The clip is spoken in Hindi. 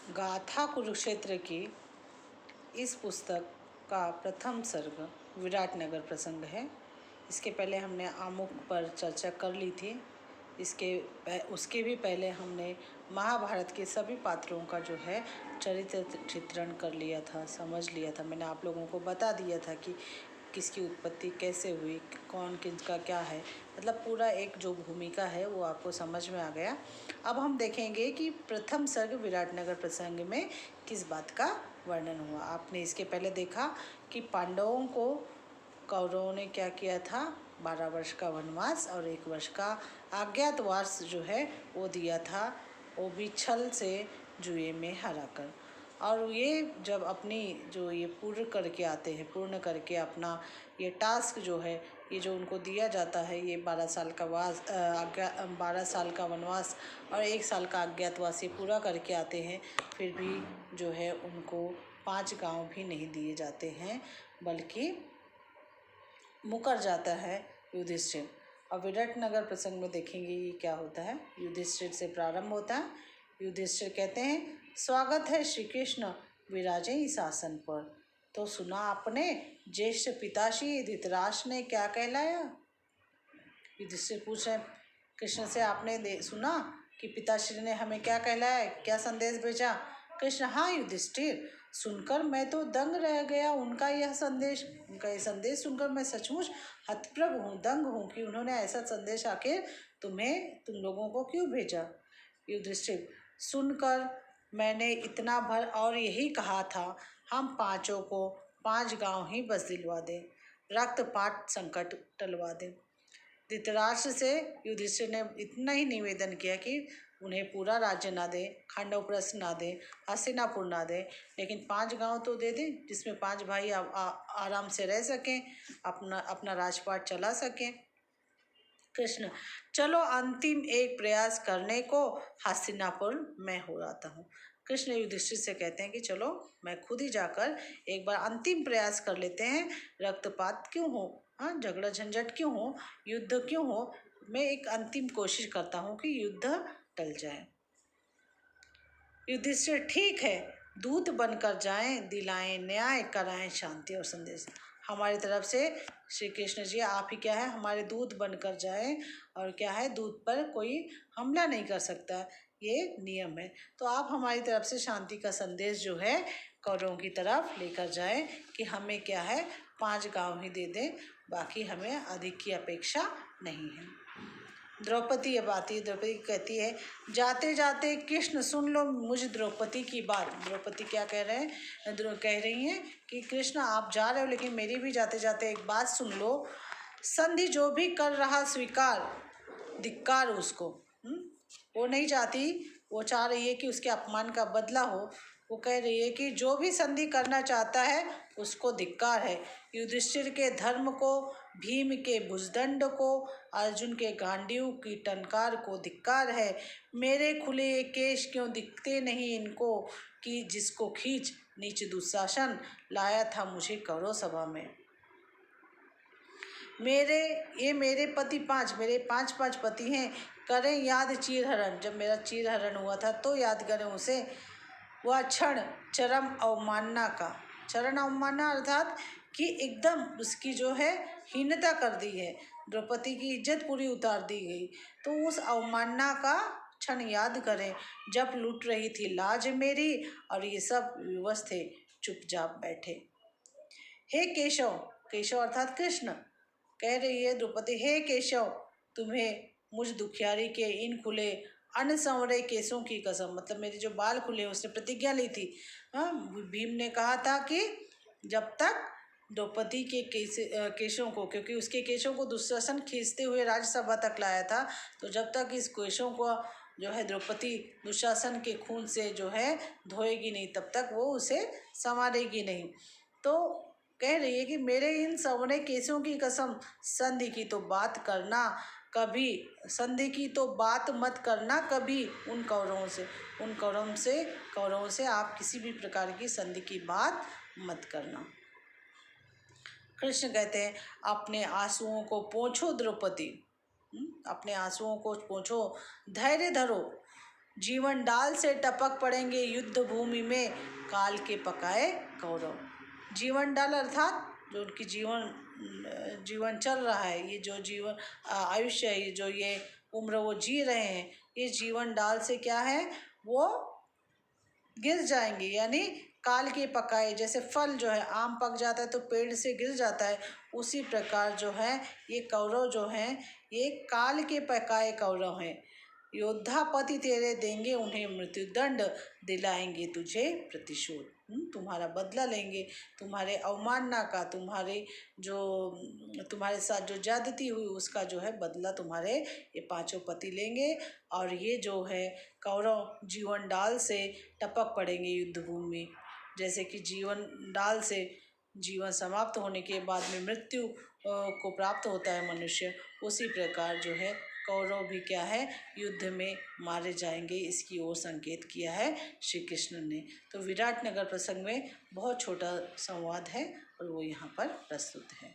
गाथा कुरुक्षेत्र की इस पुस्तक का प्रथम सर्ग विराटनगर प्रसंग है। इसके पहले हमने आमुख पर चर्चा कर ली थी। उसके भी पहले हमने महाभारत के सभी पात्रों का जो है चरित्र चित्रण कर लिया था, समझ लिया था। मैंने आप लोगों को बता दिया था कि किसकी उत्पत्ति कैसे हुई, कौन किसका क्या है, मतलब पूरा एक जो भूमिका है वो आपको समझ में आ गया। अब हम देखेंगे कि प्रथम सर्ग विराटनगर प्रसंग में किस बात का वर्णन हुआ। आपने इसके पहले देखा कि पांडवों को कौरवों ने क्या किया था, 12 वर्ष का वनवास और 1 वर्ष का अज्ञातवास जो है वो दिया था, वो भी छल से जुए में हराकर। और ये जब अपनी जो ये पूर्ण करके आते हैं, पूर्ण करके अपना ये टास्क जो है, ये जो उनको दिया जाता है, ये 12 साल का 12 साल का वनवास और 1 साल का अज्ञातवास ये पूरा करके आते हैं, फिर भी जो है उनको 5 गांव भी नहीं दिए जाते हैं, बल्कि मुकर जाता है युधिष्ठिर। और विराटनगर प्रसंग में देखेंगे ये क्या होता है। युधिष्ठिर से प्रारंभ होता है। युधिष्ठिर कहते हैं, स्वागत है श्री कृष्ण विराजे इस आसन पर। तो सुना आपने ज्येष्ठ पिताश्री धृतराष्ट्र ने क्या कहलाया। युधिष्ठिर पूछ रहे कृष्ण से, आपने सुना कि पिताश्री ने हमें क्या कहलाया, क्या संदेश भेजा। कृष्ण, हाँ युधिष्ठिर, सुनकर मैं तो दंग रह गया। उनका यह संदेश सुनकर मैं सचमुच हतप्रभ हूँ, दंग हूँ कि उन्होंने ऐसा संदेश आखिर तुम लोगों को क्यों भेजा। युधिष्ठिर, सुनकर मैंने इतना भर और यही कहा था, हम 5 को 5 गांव ही बस दिलवा दें, रक्तपात संकट टलवा दें। धृतराष्ट्र से युधिष्ठिर ने इतना ही निवेदन किया कि उन्हें पूरा राज्य ना दें, खांडवप्रस्थ ना दें, हस्तिनापुर ना दें, लेकिन 5 गांव तो दे दें जिसमें 5 भाई आराम से रह सकें, अपना राजपाट चला सकें। कृष्ण, चलो अंतिम एक प्रयास करने को हस्तिनापुर में हो आता हूँ। कृष्ण युधिष्ठिर से कहते हैं कि चलो मैं खुद ही जाकर एक बार अंतिम प्रयास कर लेते हैं। रक्तपात क्यों हो, हाँ, झगड़ा झंझट क्यों हो, युद्ध क्यों हो, मैं एक अंतिम कोशिश करता हूँ कि युद्ध टल जाए। युधिष्ठिर, ठीक है, दूत बनकर जाएं, दिलाएं न्याय, कराएं शांति और संदेश। हमारी तरफ से श्री कृष्ण जी आप ही क्या है, हमारे दूत बनकर जाएं, और क्या है, दूत पर कोई हमला नहीं कर सकता, ये नियम है। तो आप हमारी तरफ से शांति का संदेश जो है कौरवों की तरफ लेकर जाएं कि हमें क्या है 5 गांव ही दे दें, बाकी हमें अधिक की अपेक्षा नहीं है। द्रौपदी अब आती है। द्रौपदी कहती है, जाते जाते कृष्ण सुन लो मुझ द्रौपदी की बात। द्रौपदी क्या कह रही हैं कि कृष्ण आप जा रहे हो, लेकिन मेरी भी जाते जाते एक बात सुन लो। संधि जो भी कर रहा स्वीकार, धिक्कार उसको। वो नहीं चाहती, वो चाह रही है कि उसके अपमान का बदला हो। वो कह रही है कि जो भी संधि करना चाहता है उसको धिक्कार है। युधिष्ठिर के धर्म को, भीम के भुजदंड को, अर्जुन के गांडीव की टंकार को धिक्कार है। मेरे खुले केश क्यों दिखते नहीं इनको, कि जिसको खींच नीच दुशासन लाया था मुझे कौरव सभा में। मेरे पति 5, मेरे 5 पति हैं, करें याद चीरहरण। जब मेरा चीरहरण हुआ था तो याद करें उसे। वह क्षण चरम अवमानना का, चरण अवमानना अर्थात कि एकदम उसकी जो है हीनता कर दी है, द्रौपदी की इज्जत पूरी उतार दी गई। तो उस अवमानना का क्षण याद करें जब लूट रही थी लाज मेरी, और ये सब विवश थे चुपचाप बैठे। हे केशव, केशव अर्थात कृष्ण, कह रही है द्रौपदी, हे केशव, तुम्हें मुझ दुखियारी के इन खुले अनसंवरे केसों की कसम, मतलब मेरे जो बाल खुले, उसने प्रतिज्ञा ली थी। हाँ, भीम ने कहा था कि जब तक द्रौपदी के केशों को, क्योंकि उसके केशों को दुशासन खींचते हुए राज्यसभा तक लाया था, तो जब तक इस केशों को जो है द्रौपदी दुशासन के खून से जो है धोएगी नहीं, तब तक वो उसे संवारेगी नहीं। तो कह रही है कि मेरे इन संवरे केसों की कसम, संधि की तो बात करना कभी, संधि की तो बात मत करना कभी उन कौरवों से आप किसी भी प्रकार की संधि की बात मत करना। कृष्ण कहते हैं, अपने आंसुओं को पोंछो द्रौपदी, अपने आंसुओं को पोंछो, धैर्य धरो, जीवन डाल से टपक पड़ेंगे युद्ध भूमि में, काल के पकाए कौरव। जीवन डाल अर्थात जो उनकी जीवन चल रहा है, ये जो जीवन आयुष्य है, ये जो ये उम्र वो जी रहे हैं, ये जीवन डाल से क्या है, वो गिर जाएंगे। यानी काल के पकाए, जैसे फल जो है आम पक जाता है तो पेड़ से गिर जाता है, उसी प्रकार जो है ये कौरव जो हैं ये काल के पकाए कौरव हैं। योद्धा पति तेरे देंगे उन्हें मृत्युदंड, दिलाएंगे तुझे प्रतिशोध। तुम्हारा बदला लेंगे, तुम्हारे अवमानना का, तुम्हारे साथ जो ज्यादती हुई उसका जो है बदला तुम्हारे ये पांचों पति लेंगे। और ये जो है कौरव जीवन डाल से टपक पड़ेंगे युद्ध भूमि में। जैसे कि जीवन डाल से जीवन समाप्त होने के बाद में मृत्यु को प्राप्त होता है मनुष्य, उसी प्रकार जो है कौरव भी क्या है, युद्ध में मारे जाएंगे, इसकी ओर संकेत किया है श्री कृष्ण ने। तो विराटनगर प्रसंग में बहुत छोटा संवाद है और वो यहाँ पर प्रस्तुत है।